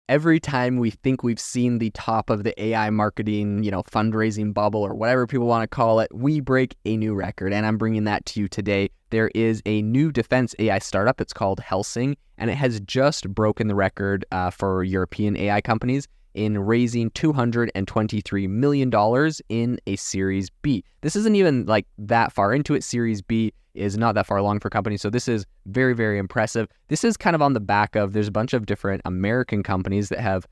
Every time we think we've seen the top of the AI marketing, fundraising bubble or whatever people want to call it, we break a new record. And I'm bringing that to you today. There is a new defense AI startup. It's called Helsing, and it has just broken the record for European AI companies in raising $223 million in a Series B. This isn't even like that far into it. Series B is not that far along for companies. So this is very, very impressive. This is kind of on the back of, there's a bunch of different American companies that have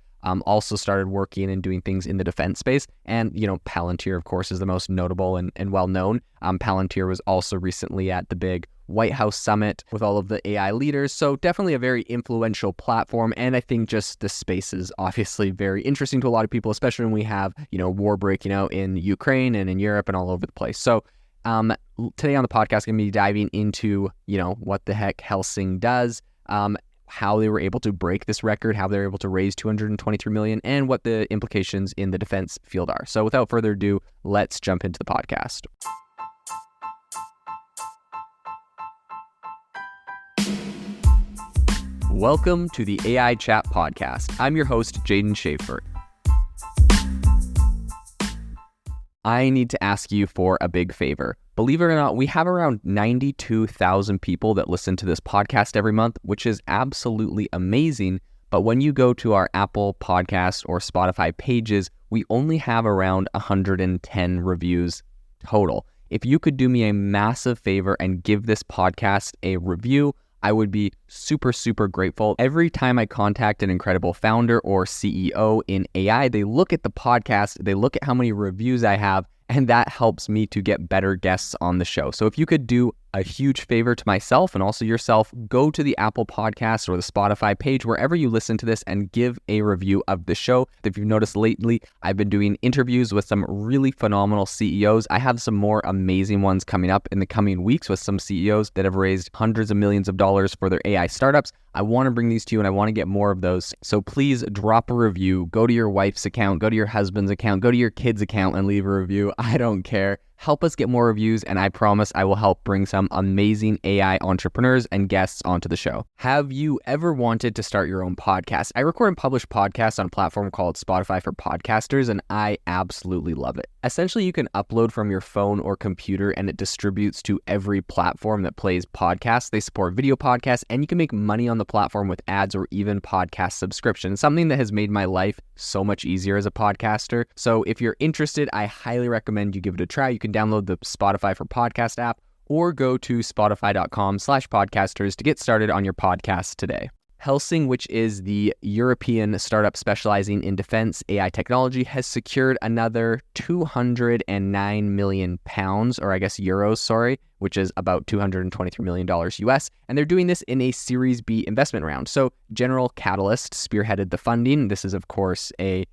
also started working and doing things in the defense space. And, Palantir, of course, is the most notable and well-known. Palantir was also recently at the big White House summit with all of the AI leaders. So definitely a very influential platform. And I think just the space is obviously very interesting to a lot of people, especially when we have, war breaking out in Ukraine and in Europe and all over the place. So today on the podcast, I'm going to be diving into, what the heck Helsing does, how they were able to break this record, how they were able to raise $223 million, and what the implications in the defense field are. So without further ado, let's jump into the podcast. Welcome to the AI Chat Podcast. I'm your host, Jaden Schaefer. I need to ask you for a big favor. Believe it or not, we have around 92,000 people that listen to this podcast every month, which is absolutely amazing. But when you go to our Apple Podcast or Spotify pages, we only have around 110 reviews total. If you could do me a massive favor and give this podcast a review, I would be super, super grateful. Every time I contact an incredible founder or CEO in AI, they look at the podcast, they look at how many reviews I have, and that helps me to get better guests on the show. So if you could do a huge favor to myself and also yourself, go to the Apple Podcast or the Spotify page, wherever you listen to this, and give a review of the show. If you've noticed lately, I've been doing interviews with some really phenomenal CEOs. I have some more amazing ones coming up in the coming weeks with some CEOs that have raised hundreds of millions of dollars for their AI startups. I want to bring these to you and I want to get more of those. So please drop a review, go to your wife's account, go to your husband's account, go to your kid's account and leave a review. I don't care. Help us get more reviews, and I promise I will help bring some amazing AI entrepreneurs and guests onto the show. Have you ever wanted to start your own podcast? I record and publish podcasts on a platform called Spotify for Podcasters, and I absolutely love it. Essentially, you can upload from your phone or computer, and it distributes to every platform that plays podcasts. They support video podcasts, and you can make money on the platform with ads or even podcast subscriptions, something that has made my life so much easier as a podcaster. So if you're interested, I highly recommend you give it a try. You can download the Spotify for Podcast app or go to spotify.com/podcasters to get started on your podcast today. Helsing, which is the European startup specializing in defense AI technology, has secured another 209 million pounds, or I guess euros, which is about $223 million US. And they're doing this in a Series B investment round. So General Catalyst spearheaded the funding. This is, of course, a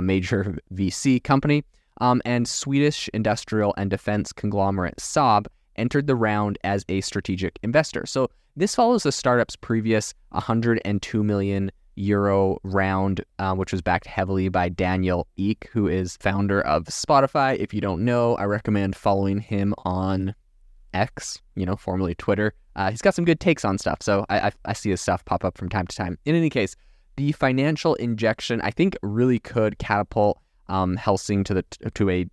major VC company. And Swedish industrial and defense conglomerate Saab entered the round as a strategic investor. So this follows the startup's previous 102 million euro round, which was backed heavily by Daniel Ek, who is founder of Spotify. If you don't know, I recommend following him on X, formerly Twitter. He's got some good takes on stuff, so I see his stuff pop up from time to time. In any case, the financial injection, I think, really could catapult Helsing to a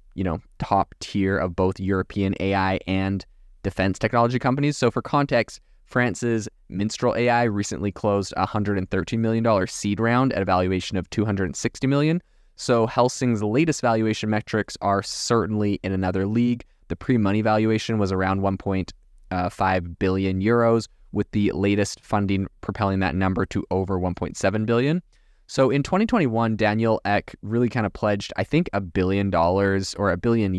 top tier of both European AI and defense technology companies. So for context, France's Minstrel AI recently closed a $113 million seed round at a valuation of $260 million. So Helsing's latest valuation metrics are certainly in another league. The pre-money valuation was around 1.5 billion euros, with the latest funding propelling that number to over 1.7 billion. So in 2021, Daniel Ek really kind of pledged, I think, $1 billion or €1 billion.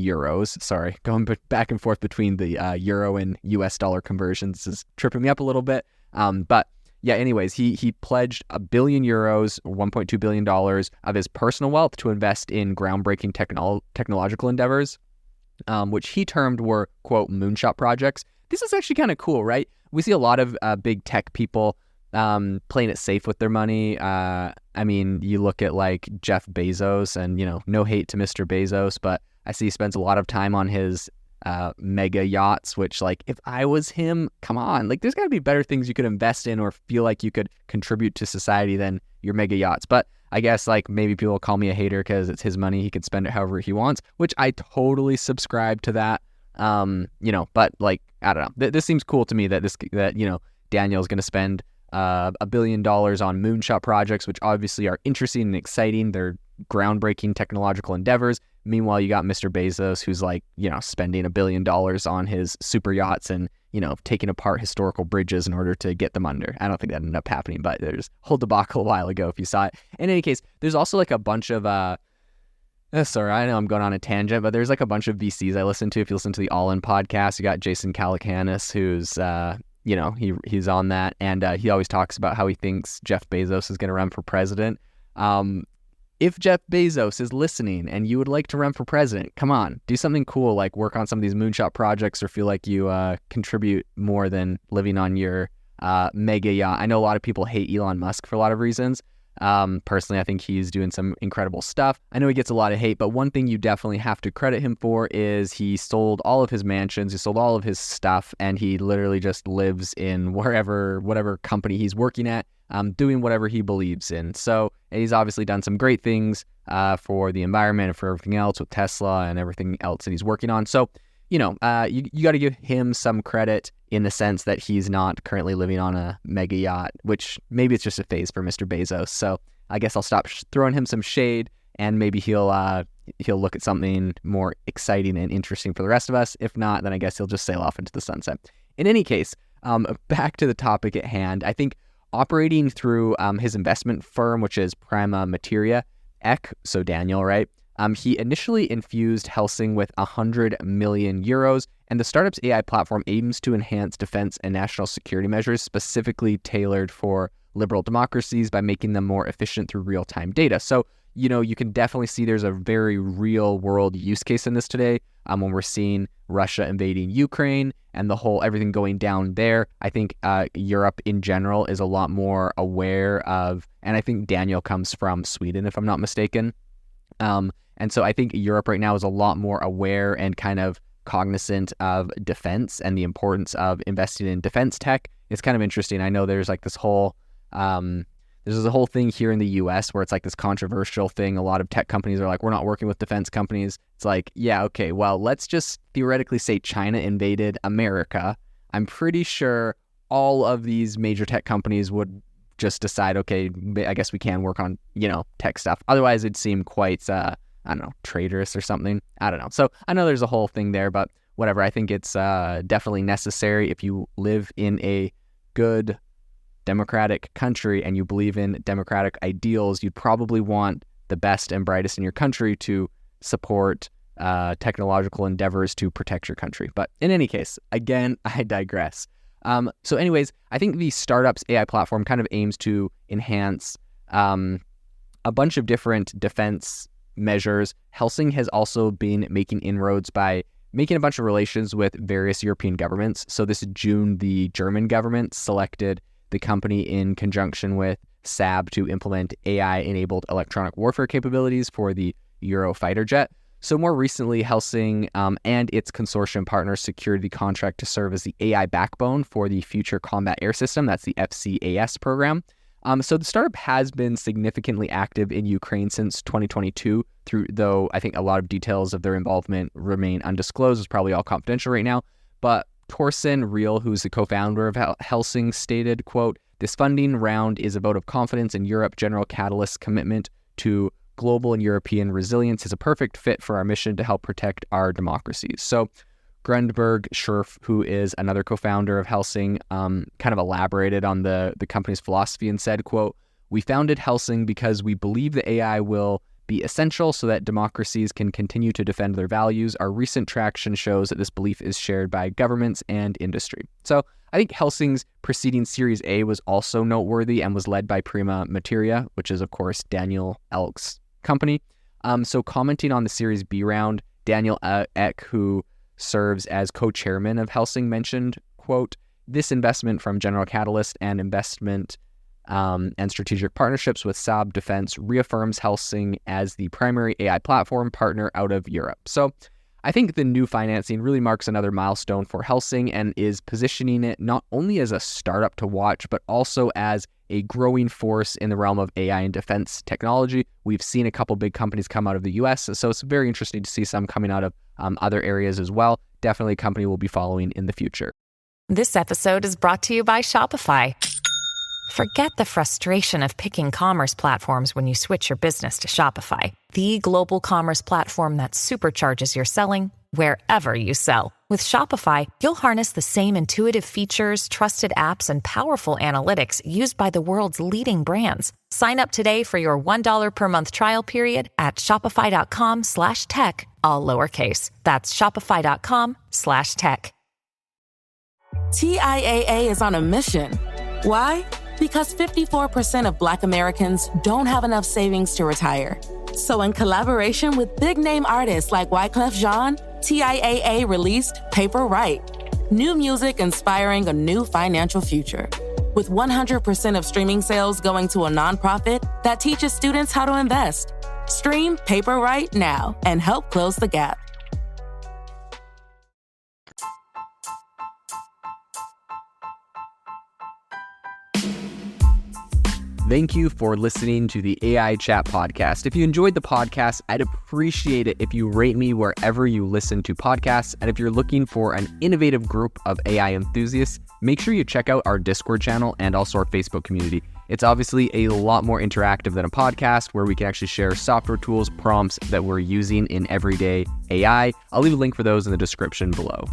Going back and forth between the euro and US dollar conversions is tripping me up a little bit. But yeah, anyways, he pledged €1 billion, $1.2 billion of his personal wealth to invest in groundbreaking technological endeavors, which he termed were, quote, moonshot projects. This is actually kind of cool, right? We see a lot of big tech people playing it safe with their money. I mean, you look at like Jeff Bezos, and no hate to Mr. Bezos, but I see he spends a lot of time on his mega yachts, which, like, if I was him, come on, like, there's got to be better things you could invest in or feel like you could contribute to society than your mega yachts. But I guess like maybe people will call me a hater because it's his money. He can spend it however he wants, which I totally subscribe to that. But like, I don't know. This seems cool to me that Daniel's going to spend $1 billion on moonshot projects, which obviously are interesting and exciting. They're groundbreaking technological endeavors. Meanwhile, you got Mr. Bezos, who's like, spending $1 billion on his super yachts and, taking apart historical bridges in order to get them under. I don't think that ended up happening, but there's a whole debacle a while ago if you saw it. In any case, there's also like a bunch of, sorry, I know I'm going on a tangent, but there's like a bunch of VCs I listen to. If you listen to the All In podcast, you got Jason Calacanis, who's, he's on that. And he always talks about how he thinks Jeff Bezos is going to run for president. If Jeff Bezos is listening and you would like to run for president, come on, do something cool, like work on some of these moonshot projects or feel like you contribute more than living on your mega yacht. I know a lot of people hate Elon Musk for a lot of reasons. Personally, I think he's doing some incredible stuff. I know he gets a lot of hate, but one thing you definitely have to credit him for is he sold all of his mansions, he sold all of his stuff, and he literally just lives in whatever company he's working at, doing whatever he believes in. So he's obviously done some great things for the environment and for everything else with Tesla and everything else that he's working on. So, you got to give him some credit in the sense that he's not currently living on a mega yacht, which maybe it's just a phase for Mr. Bezos. So I guess I'll stop throwing him some shade, and maybe he'll look at something more exciting and interesting for the rest of us. If not, then I guess he'll just sail off into the sunset. In any case, back to the topic at hand. I think operating through his investment firm, which is Prima Materia, so Daniel, right? He initially infused Helsing with 100 million euros, and the startup's AI platform aims to enhance defense and national security measures specifically tailored for liberal democracies by making them more efficient through real-time data. So, you can definitely see there's a very real-world use case in this today when we're seeing Russia invading Ukraine and everything going down there. I think Europe in general is a lot more aware of, and I think Daniel comes from Sweden, if I'm not mistaken. And so I think Europe right now is a lot more aware and kind of cognizant of defense and the importance of investing in defense tech. It's kind of interesting. I know there's like this whole, there's a whole thing here in the US where it's like this controversial thing. A lot of tech companies are like, we're not working with defense companies. It's like, yeah, okay, well, let's just theoretically say China invaded America. I'm pretty sure all of these major tech companies would just decide, okay, I guess we can work on, tech stuff. Otherwise, it'd seem quite, traitorous or something. I don't know. So I know there's a whole thing there, but whatever. I think it's definitely necessary. If you live in a good democratic country and you believe in democratic ideals, you'd probably want the best and brightest in your country to support technological endeavors to protect your country. But in any case, again, I digress. So anyways, I think the startup's AI platform kind of aims to enhance a bunch of different defense measures. Helsing has also been making inroads by making a bunch of relations with various European governments. So this June, the German government selected the company in conjunction with Saab to implement AI-enabled electronic warfare capabilities for the Eurofighter jet. So more recently, Helsing and its consortium partners secured the contract to serve as the AI backbone for the Future Combat Air System. That's the FCAS program. So the startup has been significantly active in Ukraine since 2022, though I think a lot of details of their involvement remain undisclosed. It's probably all confidential right now. But Torsten Riehl, who's the co-founder of Helsing, stated, quote, "This funding round is a vote of confidence in Europe. General Catalyst's commitment to global and European resilience is a perfect fit for our mission to help protect our democracies." So Grundberg Scherf, who is another co-founder of Helsing, kind of elaborated on the company's philosophy and said, quote, "We founded Helsing because we believe the AI will be essential so that democracies can continue to defend their values. Our recent traction shows that this belief is shared by governments and industry." So I think Helsing's preceding Series A was also noteworthy and was led by Prima Materia, which is, of course, Daniel Ek's company. So commenting on the Series B round, Daniel Ek, who serves as co-chairman of Helsing, mentioned, quote, "This investment from General Catalyst and investment and strategic partnerships with Saab Defense reaffirms Helsing as the primary AI platform partner out of Europe." So I think the new financing really marks another milestone for Helsing and is positioning it not only as a startup to watch, but also as a growing force in the realm of AI and defense technology. We've seen a couple big companies come out of the US, so it's very interesting to see some coming out of other areas as well. Definitely a company we'll be following in the future. This episode is brought to you by Shopify. Forget the frustration of picking commerce platforms when you switch your business to Shopify, the global commerce platform that supercharges your selling wherever you sell. With Shopify, you'll harness the same intuitive features, trusted apps, and powerful analytics used by the world's leading brands. Sign up today for your $1 per month trial period at shopify.com/tech, all lowercase. That's shopify.com/tech. TIAA is on a mission. Why? Because 54% of Black Americans don't have enough savings to retire. So in collaboration with big-name artists like Wyclef Jean, TIAA released Paper Right, new music inspiring a new financial future. With 100% of streaming sales going to a nonprofit that teaches students how to invest. Stream Paper Right now and help close the gap. Thank you for listening to the AI Chat podcast. If you enjoyed the podcast, I'd appreciate it if you rate me wherever you listen to podcasts. And if you're looking for an innovative group of AI enthusiasts, make sure you check out our Discord channel and also our Facebook community. It's obviously a lot more interactive than a podcast where we can actually share software tools, prompts that we're using in everyday AI. I'll leave a link for those in the description below.